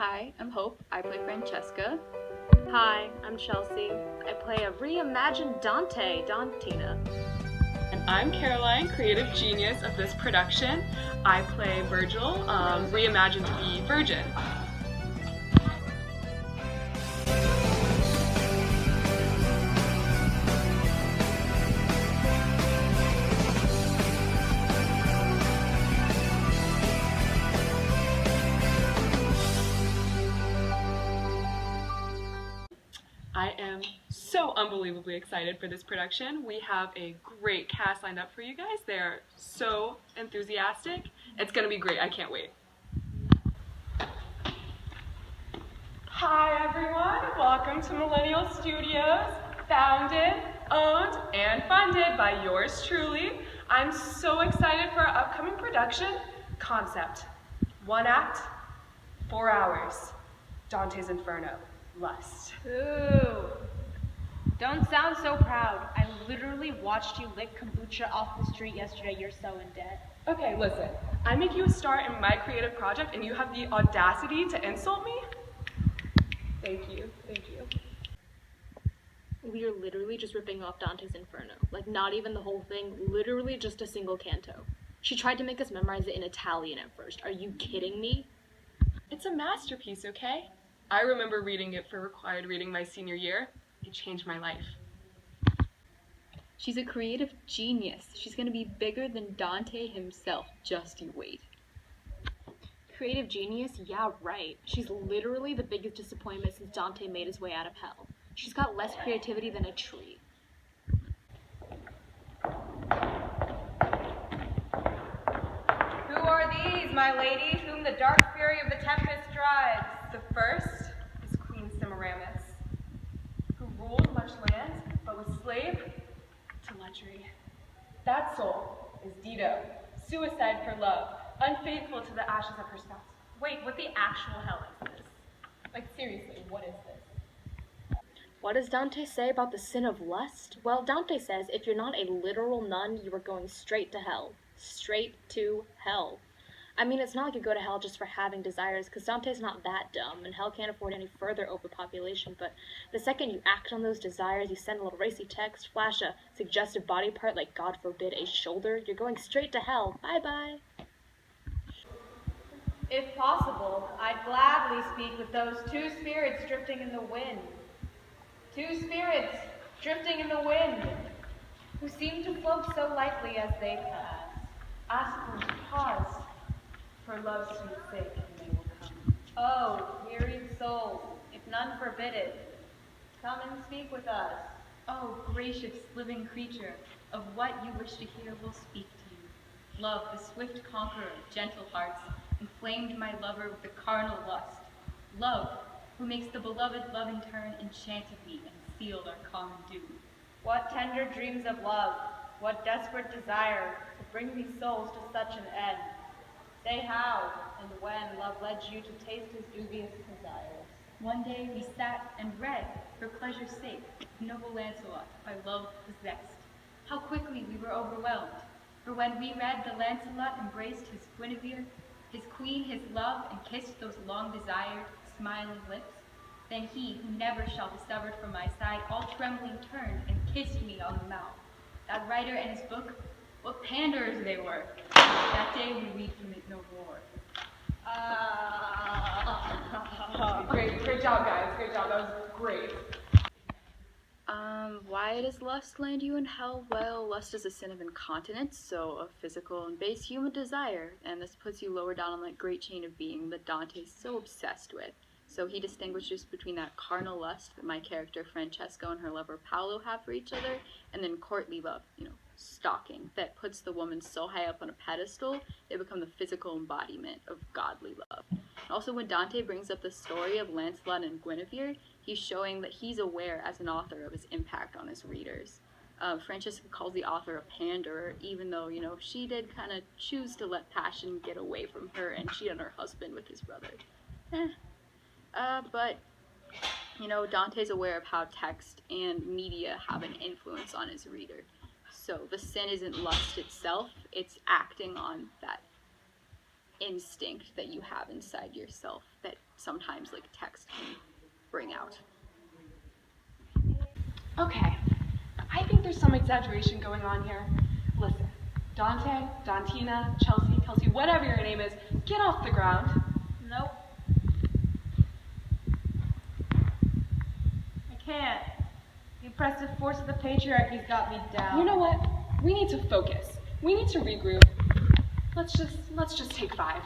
Hi, I'm Hope. I play Francesca. Hi, I'm Chelsea. I play a reimagined Dante, Dantina. And I'm Caroline, creative genius of this production. I play Virgil, reimagined to be Virgin. I am so unbelievably excited for this production. We have a great cast lined up for you guys. They're so enthusiastic. It's going to be great. I can't wait. Hi everyone, welcome to Millennial Studios, founded, owned, and funded by yours truly. I'm so excited for our upcoming production, Concept. 1 act, 4 hours, Dante's Inferno, Lust. Ooh. Don't sound so proud. I literally watched you lick kombucha off the street yesterday. You're so in debt. Okay, listen, I make you a star in my creative project and you have the audacity to insult me? Thank you. We are literally just ripping off Dante's Inferno. Like, not even the whole thing, literally just a single canto. She tried to make us memorize it in Italian at first. Are you kidding me? It's a masterpiece, okay? I remember reading it for required reading my senior year. It changed my life. She's a creative genius. She's gonna be bigger than Dante himself. Just you wait. Creative genius? Yeah, right. She's literally the biggest disappointment since Dante made his way out of hell. She's got less creativity than a tree. Who are these, my ladies, whom the dark fury of the tempest drives? The first is Queen Semiramis, who ruled much land, but was slave to luxury. That soul is Dido, suicide for love, unfaithful to the ashes of her spouse. Wait, what the actual hell is this? Like, seriously, what is this? What does Dante say about the sin of lust? Well, Dante says if you're not a literal nun, you are going straight to hell. Straight to hell. I mean, it's not like you go to hell just for having desires, because Dante's not that dumb, and hell can't afford any further overpopulation, but the second you act on those desires, you send a little racy text, flash a suggestive body part like, God forbid, a shoulder, you're going straight to hell. Bye-bye. If possible, I'd gladly speak with those two spirits drifting in the wind. Two spirits drifting in the wind, who seem to float so lightly as they pass. Ask them to pause, for love's sweet sake, and they will come. Oh, wearied souls, if none forbid it, come and speak with us. Oh, gracious living creature, of what you wish to hear will speak to you. Love, the swift conqueror of gentle hearts, inflamed my lover with the carnal lust. Love, who makes the beloved love in turn enchanted me and sealed our common doom. What tender dreams of love, what desperate desire to bring these souls to such an end. Say how and when love led you to taste his dubious desires. One day we sat and read, for pleasure's sake, noble Lancelot by love possessed. How quickly we were overwhelmed, for when we read the Lancelot embraced his Guinevere, his queen his love, and kissed those long-desired, smiling lips, then he, who never shall be severed from my side, all trembling turned and kissed me on the mouth. That writer and his book, what panderers they were! That day we read from it no more. Great job, guys. Great job. That was great. Why does lust land you in hell? Well, lust is a sin of incontinence, so a physical and base human desire, and this puts you lower down on that great chain of being that Dante's so obsessed with. So he distinguishes between that carnal lust that my character Francesca and her lover Paolo have for each other, and then courtly love, stalking, that puts the woman so high up on a pedestal, they become the physical embodiment of godly love. Also, when Dante brings up the story of Lancelot and Guinevere, he's showing that he's aware as an author of his impact on his readers. Francesca calls the author a panderer, even though, she did kind of choose to let passion get away from her and cheat on her husband with his brother. But Dante's aware of how text and media have an influence on his reader. So the sin isn't lust itself, it's acting on that instinct that you have inside yourself that sometimes like text can bring out. Okay, I think there's some exaggeration going on here. Listen, Dante, Dantina, Chelsea, Kelsey, whatever your name is, get off the ground. Nope. I can't. The oppressive force of the patriarchy's got me down. You know what? We need to focus. We need to regroup. Let's just take 5.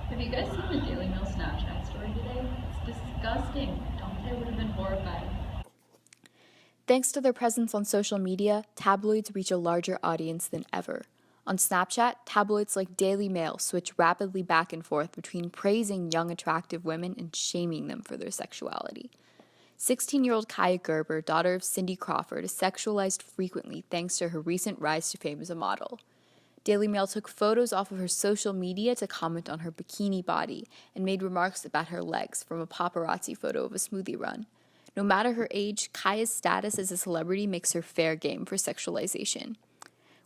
Have you guys seen the Daily Mail Snapchat story today? It's disgusting. Dante would have been horrified. Thanks to their presence on social media, tabloids reach a larger audience than ever. On Snapchat, tabloids like Daily Mail switch rapidly back and forth between praising young, attractive women and shaming them for their sexuality. 16-year-old Kaya Gerber, daughter of Cindy Crawford, is sexualized frequently thanks to her recent rise to fame as a model. Daily Mail took photos off of her social media to comment on her bikini body and made remarks about her legs from a paparazzi photo of a smoothie run. No matter her age, Kaya's status as a celebrity makes her fair game for sexualization.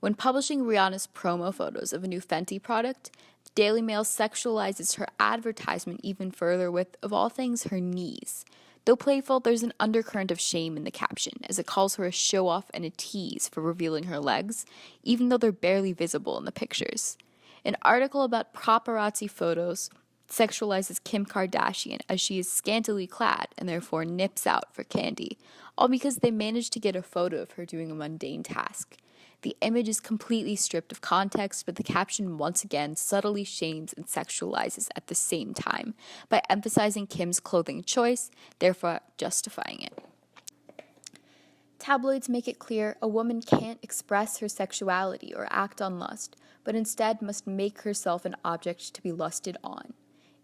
When publishing Rihanna's promo photos of a new Fenty product, the Daily Mail sexualizes her advertisement even further with, of all things, her knees. Though playful, there's an undercurrent of shame in the caption, as it calls her a show-off and a tease for revealing her legs, even though they're barely visible in the pictures. An article about paparazzi photos sexualizes Kim Kardashian as she is scantily clad and therefore nips out for candy, all because they managed to get a photo of her doing a mundane task. The image is completely stripped of context, but the caption once again subtly shames and sexualizes at the same time by emphasizing Kim's clothing choice, therefore justifying it. Tabloids make it clear a woman can't express her sexuality or act on lust, but instead must make herself an object to be lusted on.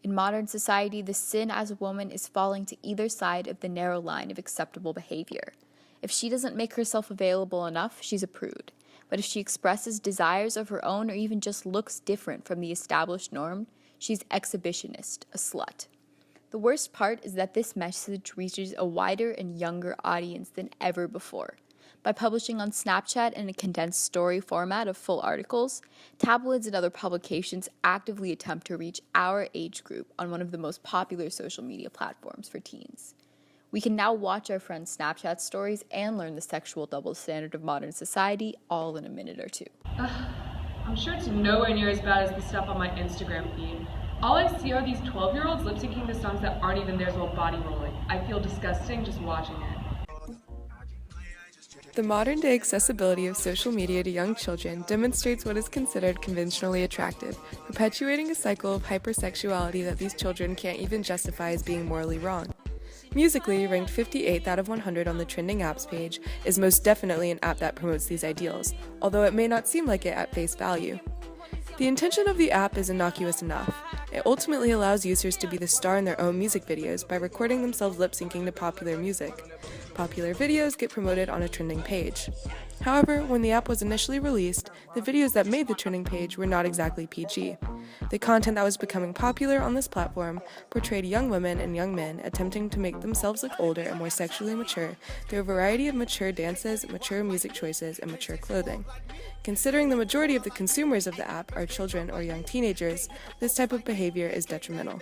In modern society, the sin as a woman is falling to either side of the narrow line of acceptable behavior. If she doesn't make herself available enough, she's a prude. But if she expresses desires of her own or even just looks different from the established norm, she's exhibitionist, a slut. The worst part is that this message reaches a wider and younger audience than ever before. By publishing on Snapchat in a condensed story format of full articles, tabloids and other publications actively attempt to reach our age group on one of the most popular social media platforms for teens. We can now watch our friends' Snapchat stories and learn the sexual double standard of modern society all in a minute or two. I'm sure it's nowhere near as bad as the stuff on my Instagram feed. All I see are these 12-year-olds lip-syncing to songs that aren't even theirs while body rolling. I feel disgusting just watching it. The modern-day accessibility of social media to young children demonstrates what is considered conventionally attractive, perpetuating a cycle of hypersexuality that these children can't even justify as being morally wrong. Musical.ly, ranked 58th out of 100 on the trending apps page, is most definitely an app that promotes these ideals, although it may not seem like it at face value. The intention of the app is innocuous enough. It ultimately allows users to be the star in their own music videos by recording themselves lip-syncing to popular music. Popular videos get promoted on a trending page. However, when the app was initially released, the videos that made the trending page were not exactly PG. The content that was becoming popular on this platform portrayed young women and young men attempting to make themselves look older and more sexually mature through a variety of mature dances, mature music choices, and mature clothing. Considering the majority of the consumers of the app are children or young teenagers, this type of behavior is detrimental.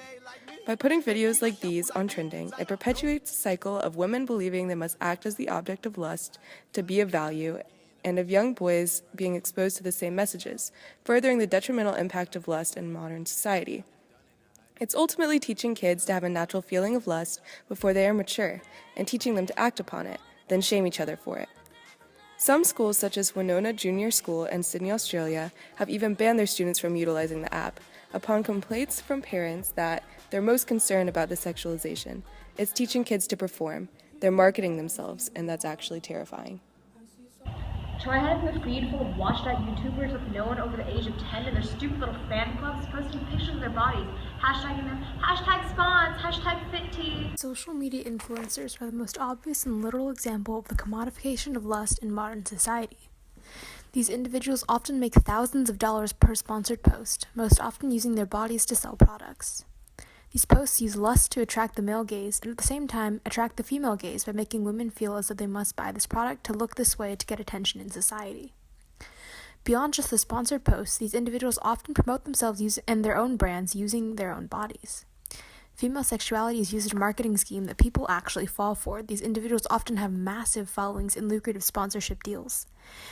By putting videos like these on trending, it perpetuates a cycle of women believing they must act as the object of lust to be of value, and of young boys being exposed to the same messages, furthering the detrimental impact of lust in modern society. It's ultimately teaching kids to have a natural feeling of lust before they are mature, and teaching them to act upon it, then shame each other for it. Some schools, such as Winona Junior School in Sydney, Australia, have even banned their students from utilizing the app, upon complaints from parents that they're most concerned about the sexualization. It's teaching kids to perform. They're marketing themselves, and that's actually terrifying. Try having a feed full of washed out YouTubers with no one over the age of 10 and their stupid little fan clubs posting pictures of their bodies, hashtagging them, hashtag spawns, hashtag fit Social media influencers are the most obvious and literal example of the commodification of lust in modern society. These individuals often make thousands of dollars per sponsored post, most often using their bodies to sell products. These posts use lust to attract the male gaze and at the same time attract the female gaze by making women feel as though they must buy this product to look this way to get attention in society. Beyond just the sponsored posts, these individuals often promote themselves and their own brands using their own bodies. Female sexuality is used as a marketing scheme that people actually fall for. These individuals often have massive followings and lucrative sponsorship deals.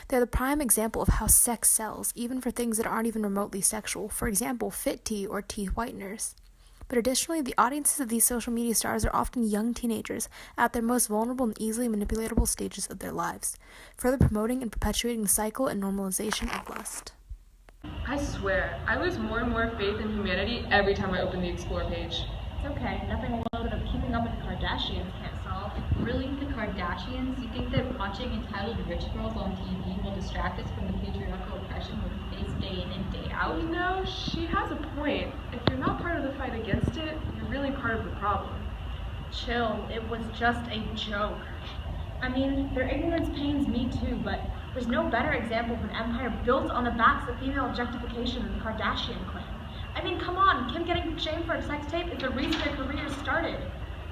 They're the prime example of how sex sells, even for things that aren't even remotely sexual, for example, fit tea or teeth whiteners. But additionally, the audiences of these social media stars are often young teenagers at their most vulnerable and easily manipulatable stages of their lives, further promoting and perpetuating the cycle and normalization of lust. I swear, I lose more and more faith in humanity every time I open the Explore page. It's okay, nothing a little bit of keeping up with the Kardashians can't solve. Really, the Kardashians? You think that watching entitled rich girls on TV will distract us from the patriarchal oppression we face day in and day out? You know, she has a point. If you're not part of the fight against it, you're really part of the problem. Chill, it was just a joke. I mean, their ignorance pains me too, but there's no better example of an empire built on the backs of female objectification than the Kardashian clan. I mean, come on, Kim getting shamed for a sex tape is the reason their career started.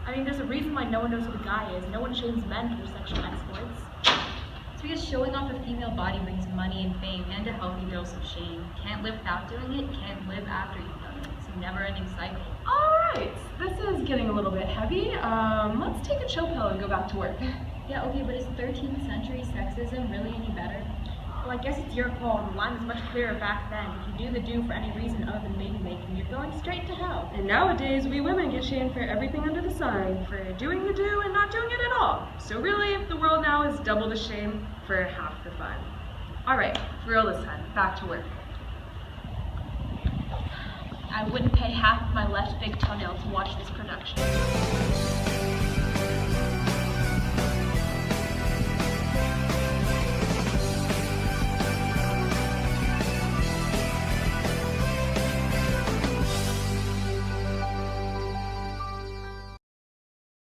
I mean, there's a reason why no one knows who the guy is. No one shames men for sexual exploits. It's because showing off a female body brings money and fame and a healthy dose of shame. Can't live without doing it, can't live after you've done it. It's a never-ending cycle. Alright, this is getting a little bit heavy. Let's take a chill pill and go back to work. Yeah, okay, but is 13th century sexism really any better? Well, I guess it's your call. The line was much clearer back then. If you do the do for any reason other than baby making, you're going straight to hell. And nowadays, we women get shamed for everything under the sun, for doing the do and not doing it at all. So really, the world now is double the shame for half the fun. Alright, for real this time, back to work. I wouldn't pay half of my left big toenail to watch this production.